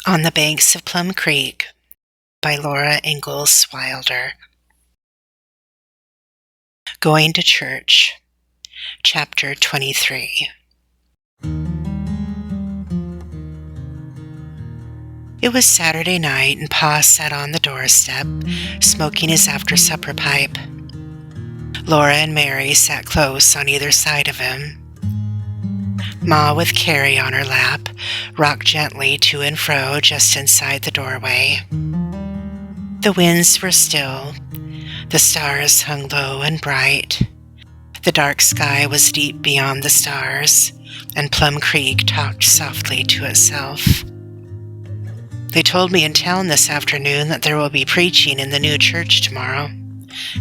On the Banks of Plum Creek by Laura Ingalls Wilder. Going to Church, Chapter 23. It was Saturday night, and Pa sat on the doorstep, smoking his after-supper pipe. Laura and Mary sat close on either side of him. Ma, with Carrie on her lap, rocked gently to and fro just inside the doorway. The winds were still. The stars hung low and bright. The dark sky was deep beyond the stars, and Plum Creek talked softly to itself. "They told me in town this afternoon that there will be preaching in the new church tomorrow,"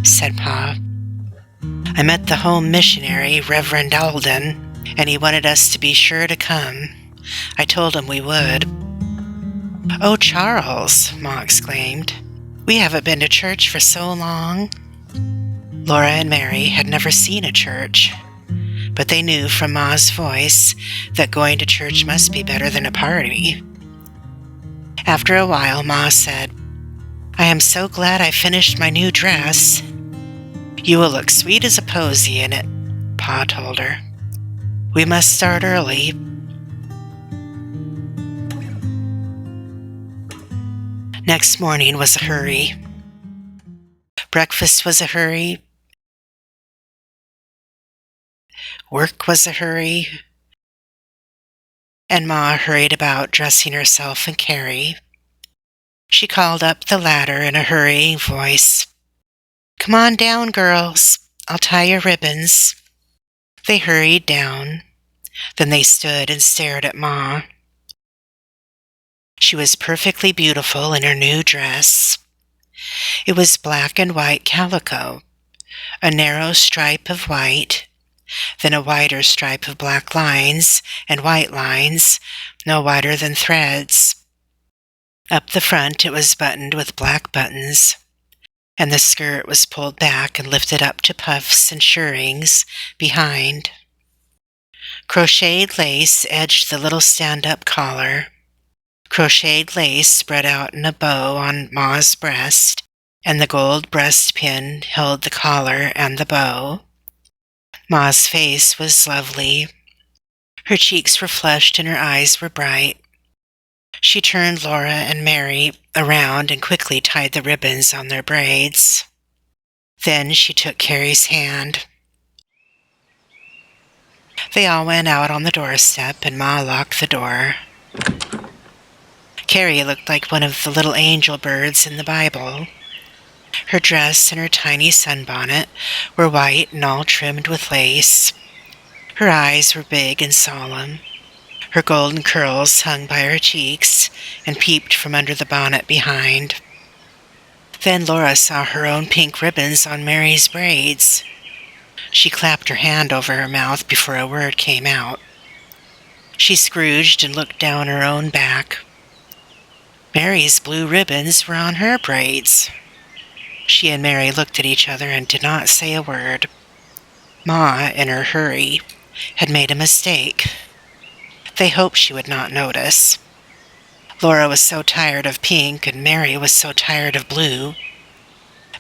said Pa. "I met the home missionary, Reverend Alden, and he wanted us to be sure to come. I told him we would." "Oh, Charles," Ma exclaimed. "We haven't been to church for so long." Laura and Mary had never seen a church, but they knew from Ma's voice that going to church must be better than a party. After a while, Ma said, "I am so glad I finished my new dress." "You will look sweet as a posy in it," Pa told her. "We must start early." Next morning was a hurry. Breakfast was a hurry. Work was a hurry. And Ma hurried about dressing herself and Carrie. She called up the ladder in a hurrying voice. "Come on down, girls. I'll tie your ribbons." They hurried down. Then they stood and stared at Ma. She was perfectly beautiful in her new dress. It was black and white calico, a narrow stripe of white, then a wider stripe of black lines and white lines, no wider than threads. Up the front it was buttoned with black buttons, and the skirt was pulled back and lifted up to puffs and shirrings behind. Crocheted lace edged the little stand-up collar. Crocheted lace spread out in a bow on Ma's breast, and the gold breast pin held the collar and the bow. Ma's face was lovely. Her cheeks were flushed and her eyes were bright. She turned Laura and Mary around and quickly tied the ribbons on their braids. Then she took Carrie's hand. They all went out on the doorstep, and Ma locked the door. Carrie looked like one of the little angel birds in the Bible. Her dress and her tiny sunbonnet were white and all trimmed with lace. Her eyes were big and solemn. Her golden curls hung by her cheeks and peeped from under the bonnet behind. Then Laura saw her own pink ribbons on Mary's braids. She clapped her hand over her mouth before a word came out. She scrooged and looked down her own back. Mary's blue ribbons were on her braids. She and Mary looked at each other and did not say a word. Ma, in her hurry, had made a mistake. They hoped she would not notice. Laura was so tired of pink, and Mary was so tired of blue.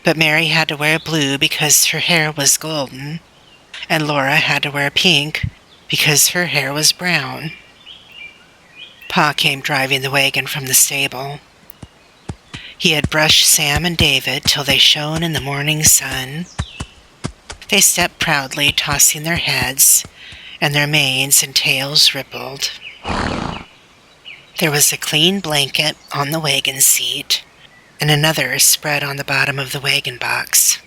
But Mary had to wear blue because her hair was golden, and Laura had to wear pink because her hair was brown. Pa came driving the wagon from the stable. He had brushed Sam and David till they shone in the morning sun. They stepped proudly, tossing their heads, and their manes and tails rippled. There was a clean blanket on the wagon seat, and another spread on the bottom of the wagon box.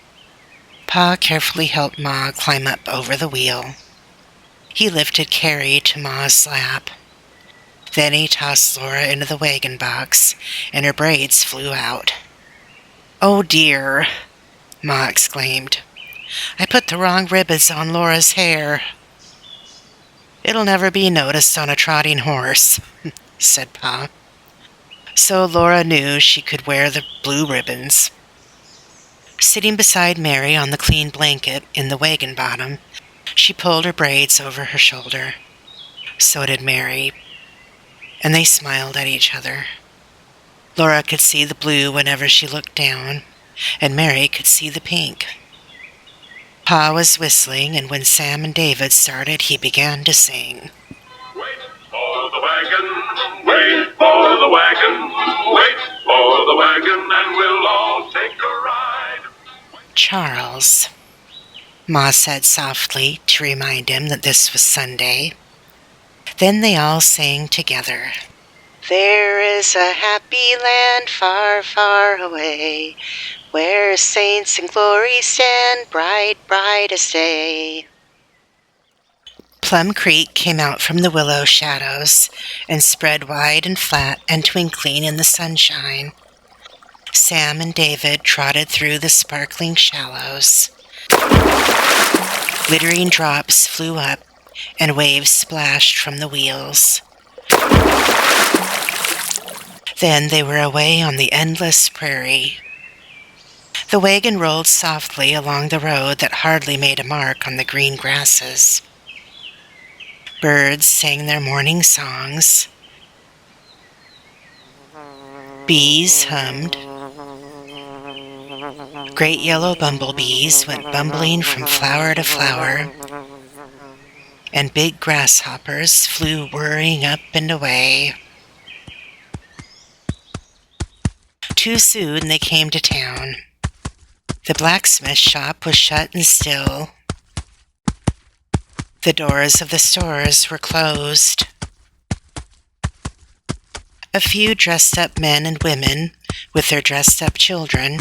Pa carefully helped Ma climb up over the wheel. He lifted Carrie to Ma's lap. Then he tossed Laura into the wagon box, and her braids flew out. "Oh dear," Ma exclaimed. "I put the wrong ribbons on Laura's hair." "It'll never be noticed on a trotting horse," said Pa. So Laura knew she could wear the blue ribbons. Sitting beside Mary on the clean blanket in the wagon bottom, she pulled her braids over her shoulder. So did Mary. And they smiled at each other. Laura could see the blue whenever she looked down, and Mary could see the pink. Pa was whistling, and when Sam and David started, he began to sing. Wait for the wagon, wait for the wagon, wait for the wagon, and we'll all take a ride. Charles, Ma said softly to remind him that this was Sunday. Then they all sang together. There is a happy land far, far away, where saints in glory stand, bright, bright as day. Plum Creek came out from the willow shadows and spread wide and flat and twinkling in the sunshine. Sam and David trotted through the sparkling shallows. Glittering drops flew up, and waves splashed from the wheels. Then they were away on the endless prairie. The wagon rolled softly along the road that hardly made a mark on the green grasses. Birds sang their morning songs. Bees hummed. Great yellow bumblebees went bumbling from flower to flower, and big grasshoppers flew whirring up and away. Too soon they came to town. The blacksmith shop was shut and still. The doors of the stores were closed. A few dressed-up men and women, with their dressed-up children,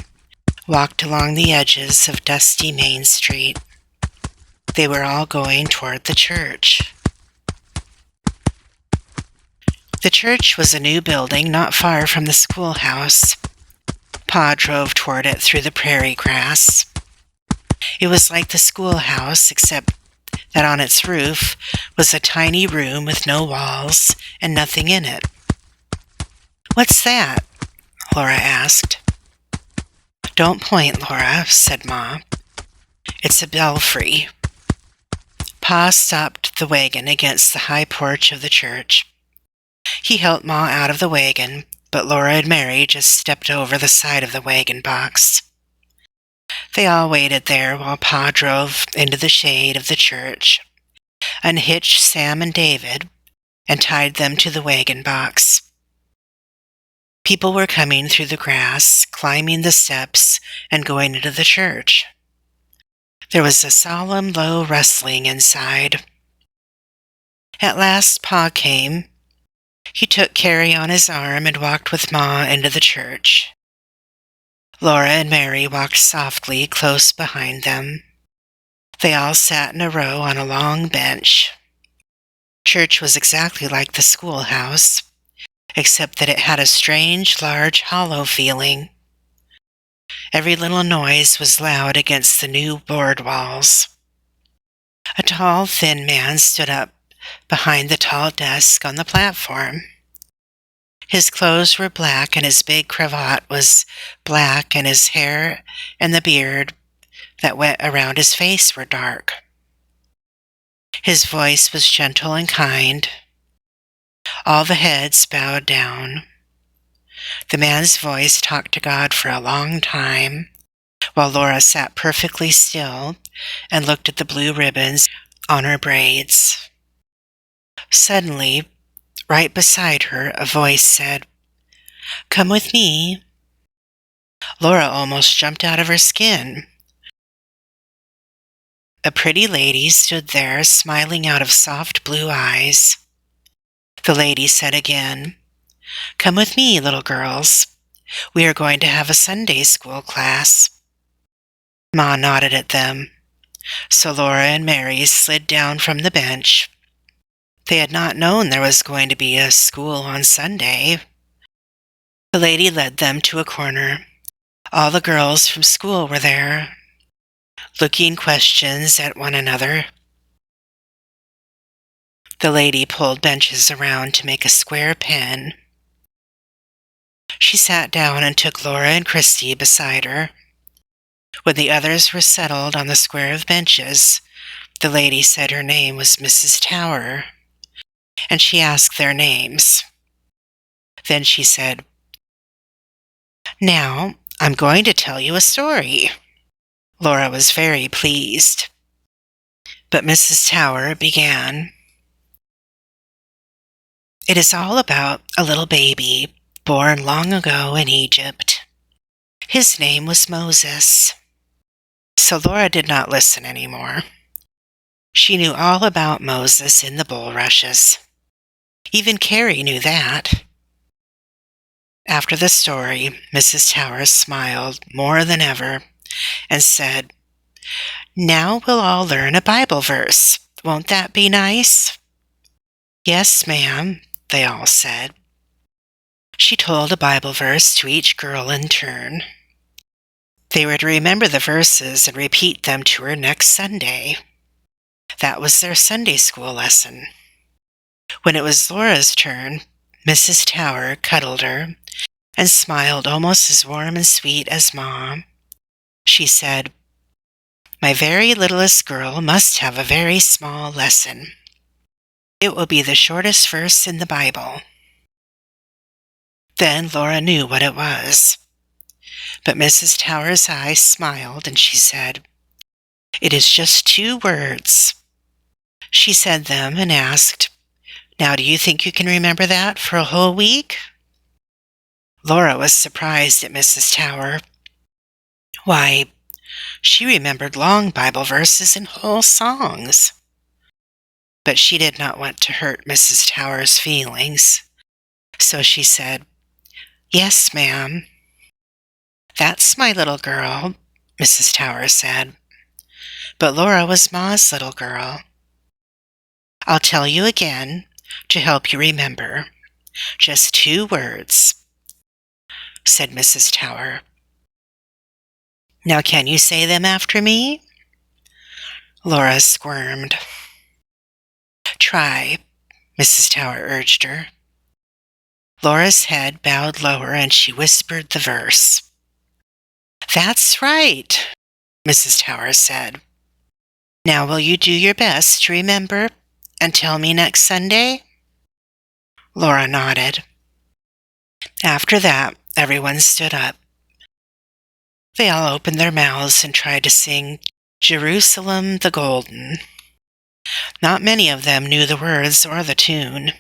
walked along the edges of dusty Main Street. They were all going toward the church. The church was a new building not far from the schoolhouse. Pa drove toward it through the prairie grass. It was like the schoolhouse, except that on its roof was a tiny room with no walls and nothing in it. "What's that?" Laura asked. "Don't point, Laura," said Ma. "It's a belfry." Pa stopped the wagon against the high porch of the church. He helped Ma out of the wagon, but Laura and Mary just stepped over the side of the wagon box. They all waited there while Pa drove into the shade of the church, unhitched Sam and David, and tied them to the wagon box. People were coming through the grass, climbing the steps, and going into the church. There was a solemn, low rustling inside. At last Pa came. He took Carrie on his arm and walked with Ma into the church. Laura and Mary walked softly close behind them. They all sat in a row on a long bench. Church was exactly like the schoolhouse, except that it had a strange, large, hollow feeling. Every little noise was loud against the new board walls. A tall, thin man stood up behind the tall desk on the platform. His clothes were black, and his big cravat was black, and his hair and the beard that went around his face were dark. His voice was gentle and kind. All the heads bowed down. The man's voice talked to God for a long time, while Laura sat perfectly still and looked at the blue ribbons on her braids. Suddenly, right beside her, a voice said, "Come with me." Laura almost jumped out of her skin. A pretty lady stood there, smiling out of soft blue eyes. The lady said again, "Come with me, little girls. We are going to have a Sunday school class." Ma nodded at them, so Laura and Mary slid down from the bench. They had not known there was going to be a school on Sunday. The lady led them to a corner. All the girls from school were there, looking questions at one another. The lady pulled benches around to make a square pen. She sat down and took Laura and Christy beside her. When the others were settled on the square of benches, the lady said her name was Mrs. Tower, and she asked their names. Then she said, Now, I'm going to tell you a story." Laura was very pleased. But Mrs. Tower began. "It is all about a little baby born long ago in Egypt. His name was Moses." So Laura did not listen anymore. She knew all about Moses in the bulrushes. Even Carrie knew that. After the story, Mrs. Tower smiled more than ever and said, "Now we'll all learn a Bible verse. Won't that be nice?" "Yes, ma'am," they all said. She told a Bible verse to each girl in turn. They were to remember the verses and repeat them to her next Sunday. That was their Sunday school lesson. When it was Laura's turn, Mrs. Tower cuddled her and smiled almost as warm and sweet as Mom. She said, "My very littlest girl must have a very small lesson. It will be the shortest verse in the Bible." Then Laura knew what it was. But Mrs. Tower's eyes smiled and she said, "It is just 2 words." She said them and asked, "Now do you think you can remember that for a whole week?" Laura was surprised at Mrs. Tower. Why, she remembered long Bible verses and whole songs. But she did not want to hurt Mrs. Tower's feelings. So she said, "Yes, ma'am." "That's my little girl," Mrs. Tower said. But Laura was Ma's little girl. "I'll tell you again to help you remember. Just 2 words," said Mrs. Tower. "Now can you say them after me?" Laura squirmed. "Try," Mrs. Tower urged her. Laura's head bowed lower and she whispered the verse. "That's right," Mrs. Tower said. "Now will you do your best to remember and tell me next Sunday?" Laura nodded. After that, everyone stood up. They all opened their mouths and tried to sing "Jerusalem the Golden." Not many of them knew the words or the tune.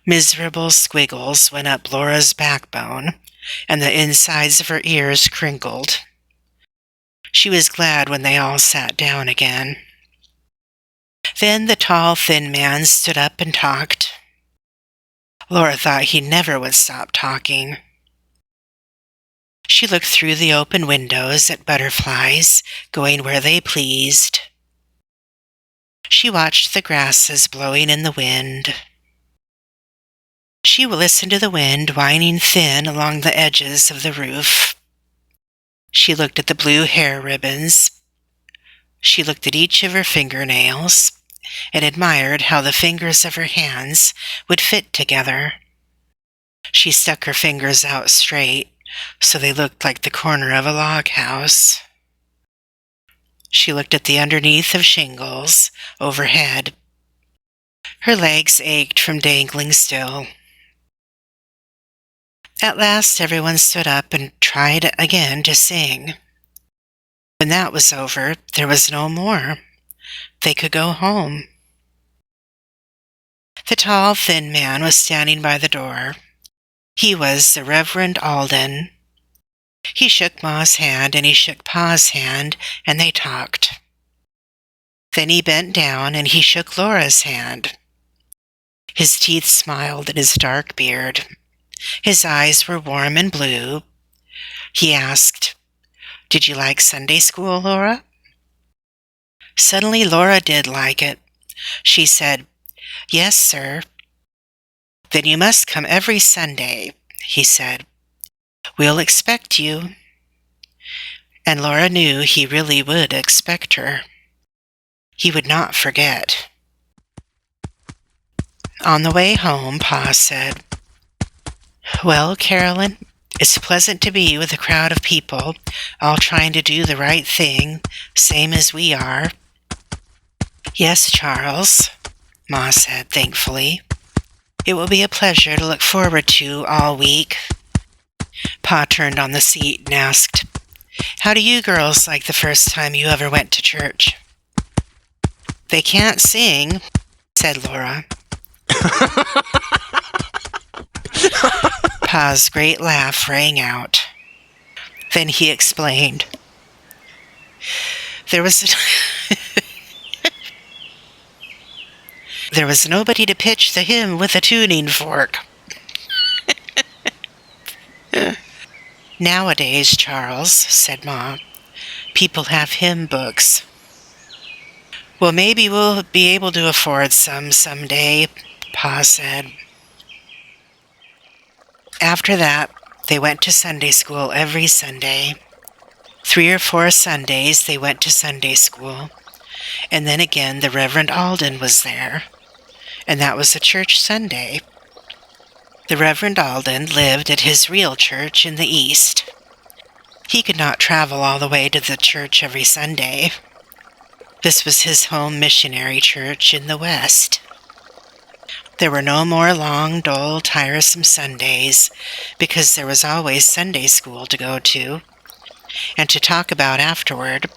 Miserable squiggles went up Laura's backbone, and the insides of her ears crinkled. She was glad when they all sat down again. Then the tall, thin man stood up and talked. Laura thought he never would stop talking. She looked through the open windows at butterflies going where they pleased. She watched the grasses blowing in the wind. She listened to the wind whining thin along the edges of the roof. She looked at the blue hair ribbons. She looked at each of her fingernails and admired how the fingers of her hands would fit together. She stuck her fingers out straight so they looked like the corner of a log house. She looked at the underneath of shingles overhead. Her legs ached from dangling still. At last everyone stood up and tried again to sing. When that was over, there was no more. They could go home. The tall, thin man was standing by the door. He was the Reverend Alden. He shook Ma's hand and he shook Pa's hand, and they talked. Then he bent down and he shook Laura's hand. His teeth smiled in his dark beard. His eyes were warm and blue. He asked, "Did you like Sunday school, Laura?" Suddenly Laura did like it. She said, "Yes, sir." "Then you must come every Sunday," he said. "We'll expect you." And Laura knew he really would expect her. He would not forget. On the way home, Pa said, "Well, Carolyn, it's pleasant to be with a crowd of people, all trying to do the right thing, same as we are." "Yes, Charles," Ma said thankfully. "It will be a pleasure to look forward to all week." Pa turned on the seat and asked, "How do you girls like the first time you ever went to church?" "They can't sing," said Laura. Pa's great laugh rang out. Then he explained. There was nobody to pitch the hymn with a tuning fork. "Nowadays, Charles," said Ma, "people have hymn books." "Well, maybe we'll be able to afford some someday," Pa said. After that, they went to Sunday school every Sunday. 3 or 4 Sundays they went to Sunday school, and then again the Reverend Alden was there, and that was a church Sunday. The Reverend Alden lived at his real church in the east. He could not travel all the way to the church every Sunday. This was his home missionary church in the west. There were no more long, dull, tiresome Sundays, because there was always Sunday school to go to, and to talk about afterward.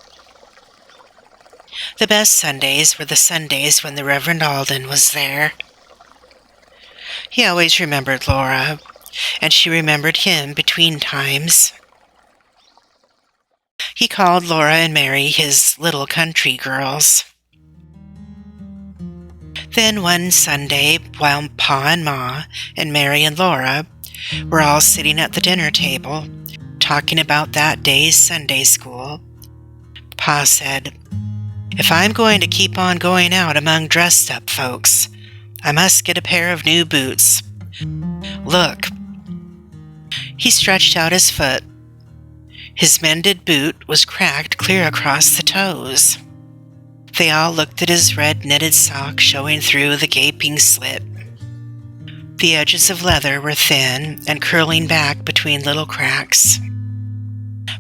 The best Sundays were the Sundays when the Reverend Alden was there. He always remembered Laura, and she remembered him between times. He called Laura and Mary his little country girls. Then one Sunday, while Pa and Ma and Mary and Laura were all sitting at the dinner table, talking about that day's Sunday school, Pa said, "If I'm going to keep on going out among dressed-up folks, I must get a pair of new boots. Look." He stretched out his foot. His mended boot was cracked clear across the toes. They all looked at his red knitted sock showing through the gaping slit. The edges of leather were thin and curling back between little cracks.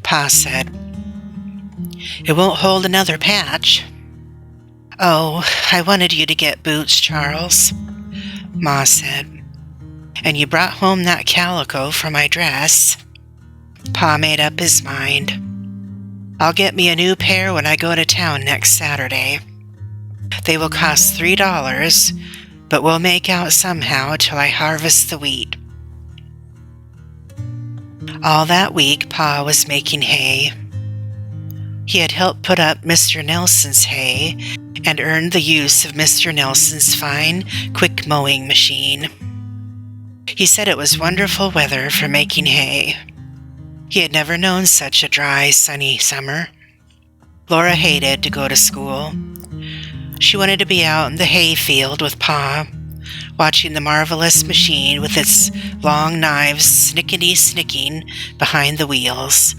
Pa said, "It won't hold another patch." "Oh, I wanted you to get boots, Charles," Ma said. "And you brought home that calico for my dress." Pa made up his mind. "I'll get me a new pair when I go to town next Saturday. They will cost $3, but we'll make out somehow till I harvest the wheat." All that week, Pa was making hay. He had helped put up Mr. Nelson's hay and earned the use of Mr. Nelson's fine, quick mowing machine. He said it was wonderful weather for making hay. He had never known such a dry, sunny summer. Laura hated to go to school. She wanted to be out in the hay field with Pa, watching the marvelous machine with its long knives snickety-snicking behind the wheels,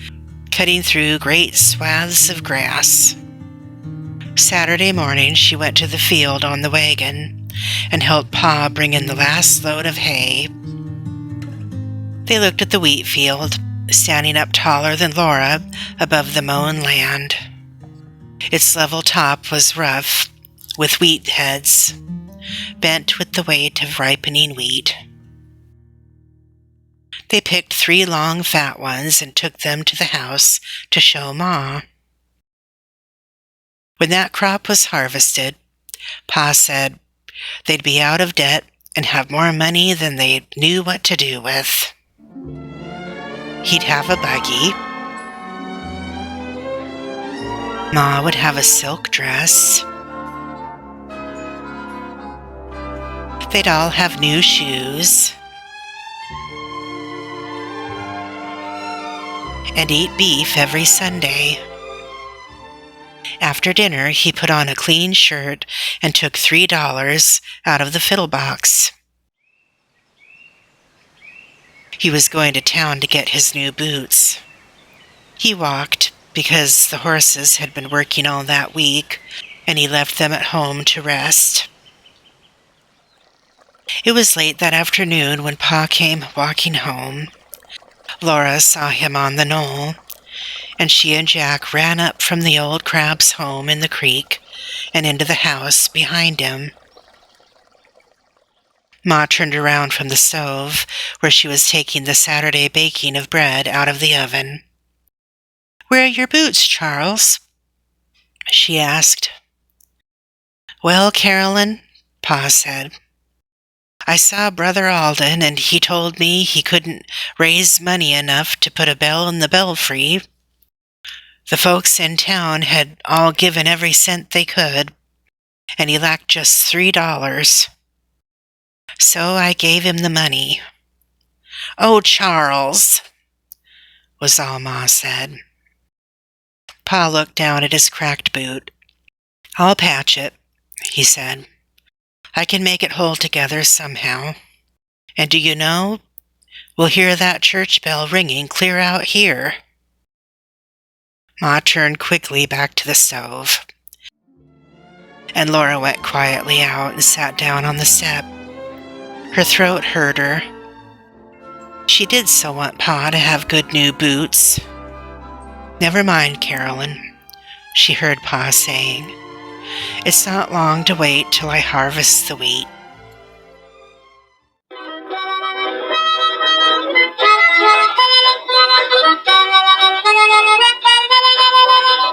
cutting through great swaths of grass. Saturday morning she went to the field on the wagon and helped Pa bring in the last load of hay. They looked at the wheat field, standing up taller than Laura above the mown land. Its level top was rough, with wheat heads, bent with the weight of ripening wheat. They picked 3 long fat ones and took them to the house to show Ma. When that crop was harvested, Pa said they'd be out of debt and have more money than they knew what to do with. He'd have a buggy. Ma would have a silk dress. They'd all have new shoes and eat beef every Sunday. After dinner, he put on a clean shirt and took $3 out of the fiddle box. He was going to town to get his new boots. He walked because the horses had been working all that week, and he left them at home to rest. It was late that afternoon when Pa came walking home. Laura saw him on the knoll, and she and Jack ran up from the old crab's home in the creek and into the house behind him. Ma turned around from the stove, where she was taking the Saturday baking of bread out of the oven. "Where are your boots, Charles?" she asked. "Well, Carolyn," Pa said, "I saw Brother Alden, and he told me he couldn't raise money enough to put a bell in the belfry. The folks in town had all given every cent they could, and he lacked just $3. So I gave him the money." "Oh, Charles," was all Ma said. Pa looked down at his cracked boot. "I'll patch it," he said. "I can make it hold together somehow. And do you know, we'll hear that church bell ringing clear out here." Ma turned quickly back to the stove, and Laura went quietly out and sat down on the step. Her throat hurt her. She did so want Pa to have good new boots. "Never mind, Carolyn," she heard Pa saying. "It's not long to wait till I harvest the wheat."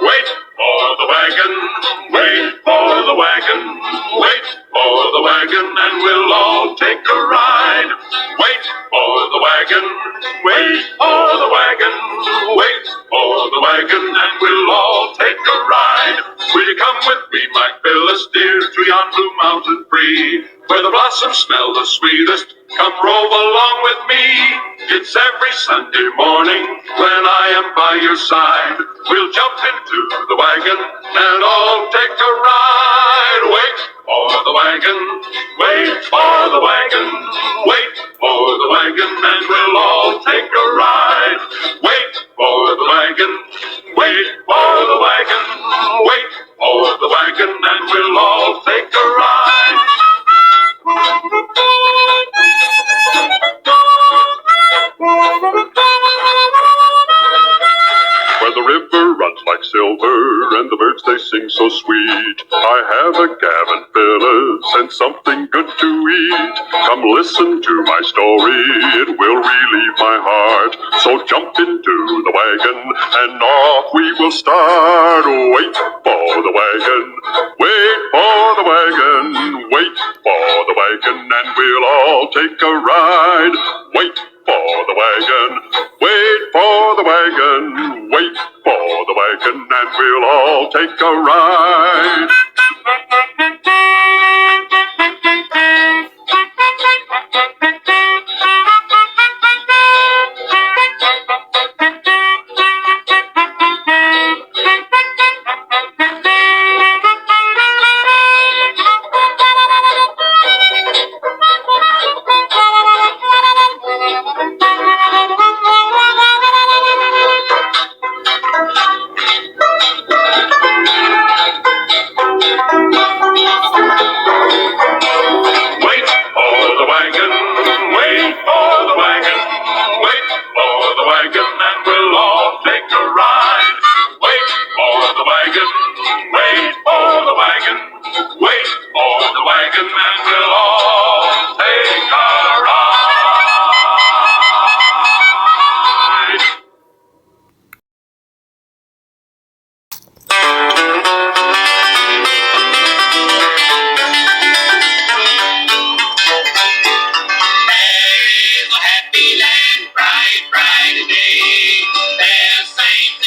Wait for the wagon, wait for the wagon, wait for the wagon, and we'll all take a ride. Wait for the wagon, wait for the wagon, wait for the wagon, and we'll all take a ride. Will you come with me, my Phyllis dear, to yon blue mountain free, where the blossoms smell the sweetest? Come rove along with me. It's every Sunday morning when I am by your side. We'll jump into the wagon and all take a ride. Wait for the wagon, wait for the wagon, wait for the wagon, and we'll all take a ride. Wait for the wagon, wait for the wagon, wait for the wagon, and we'll all take a ride. Where the river runs like silver and the birds they sing so sweet, I have a Gavin Phyllis and something good to eat. Come listen to my story, it will relieve my heart. So jump into the wagon and off we will start. Wait for the wagon, wait for the wagon, wait for the wagon, and we'll all take a ride. Wait for the wagon, wait for the wagon, wait for the wagon, and we'll all take a ride.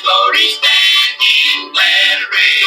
Glory standing glad array.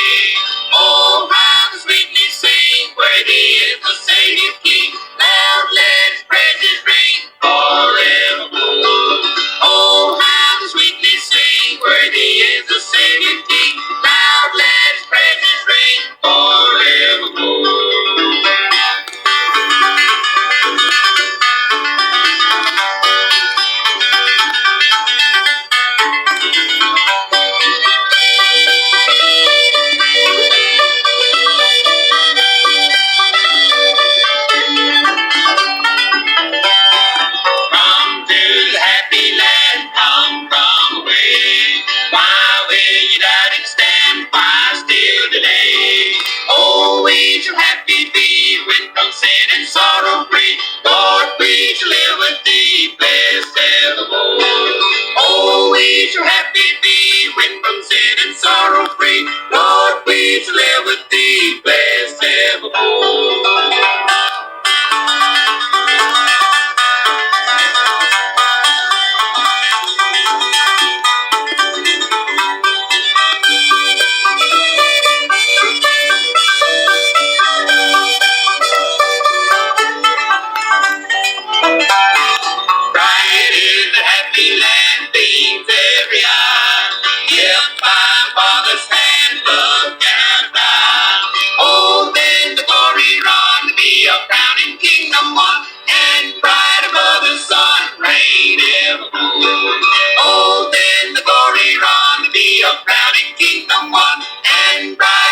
mother's hand, look and bow. Oh, then the glory run to be a crowning kingdom one, and pride of mother's son reign evermore. Oh, then the glory run to be a crowning kingdom one, and pride